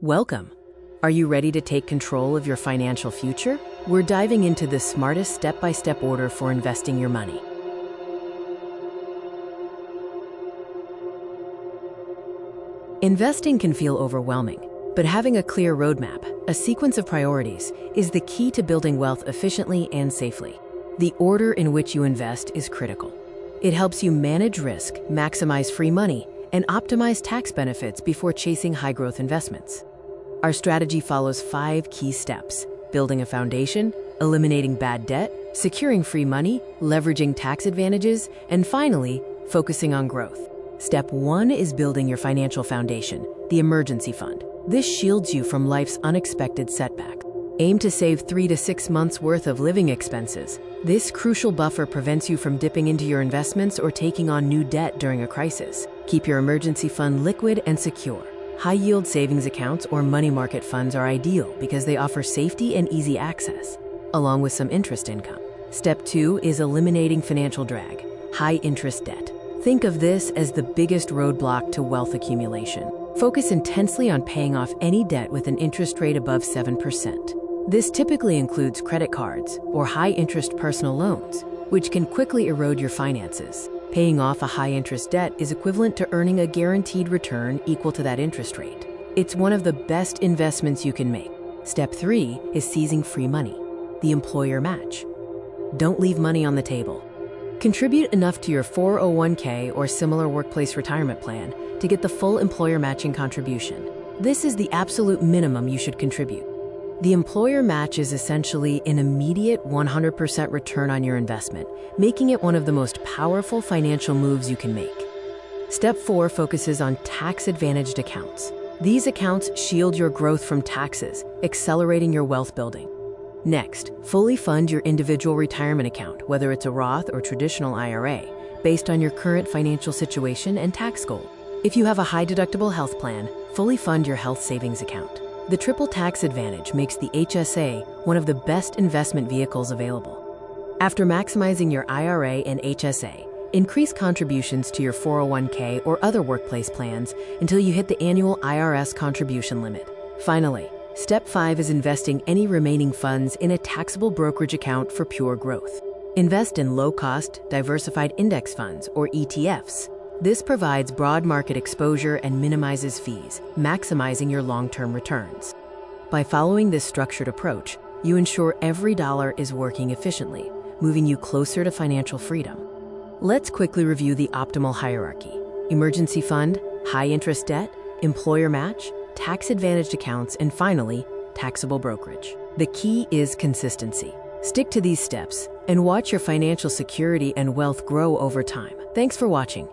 Welcome. Are you ready to take control of your financial future? We're diving into the smartest step-by-step order for investing your money. Investing can feel overwhelming, but having a clear roadmap, a sequence of priorities, is the key to building wealth efficiently and safely. The order in which you invest is critical. It helps you manage risk, maximize free money, and optimize tax benefits before chasing high-growth investments. Our strategy follows 5 key steps: building a foundation, eliminating bad debt, securing free money, leveraging tax advantages, and finally, focusing on growth. Step 1 is building your financial foundation, the emergency fund. This shields you from life's unexpected setbacks. Aim to save 3 to 6 months' worth of living expenses. This crucial buffer prevents you from dipping into your investments or taking on new debt during a crisis. Keep your emergency fund liquid and secure. High-yield savings accounts or money market funds are ideal because they offer safety and easy access, along with some interest income. Step 2 is eliminating financial drag, high-interest debt. Think of this as the biggest roadblock to wealth accumulation. Focus intensely on paying off any debt with an interest rate above 7%. This typically includes credit cards or high-interest personal loans, which can quickly erode your finances. Paying off a high-interest debt is equivalent to earning a guaranteed return equal to that interest rate. It's one of the best investments you can make. Step 3 is seizing free money, the employer match. Don't leave money on the table. Contribute enough to your 401k or similar workplace retirement plan to get the full employer matching contribution. This is the absolute minimum you should contribute. The employer match is essentially an immediate 100% return on your investment, making it one of the most powerful financial moves you can make. Step 4 focuses on tax-advantaged accounts. These accounts shield your growth from taxes, accelerating your wealth building. Next, fully fund your individual retirement account, whether it's a Roth or traditional IRA, based on your current financial situation and tax goal. If you have a high-deductible health plan, fully fund your health savings account. The triple tax advantage makes the HSA one of the best investment vehicles available. After maximizing your IRA and HSA, increase contributions to your 401k or other workplace plans until you hit the annual IRS contribution limit. Finally, Step 5 is investing any remaining funds in a taxable brokerage account for pure growth. Invest in low-cost, diversified index funds, or ETFs. This provides broad market exposure and minimizes fees, maximizing your long-term returns. By following this structured approach, you ensure every dollar is working efficiently, moving you closer to financial freedom. Let's quickly review the optimal hierarchy: emergency fund, high-interest debt, employer match, tax-advantaged accounts, and finally, taxable brokerage. The key is consistency. Stick to these steps and watch your financial security and wealth grow over time. Thanks for watching.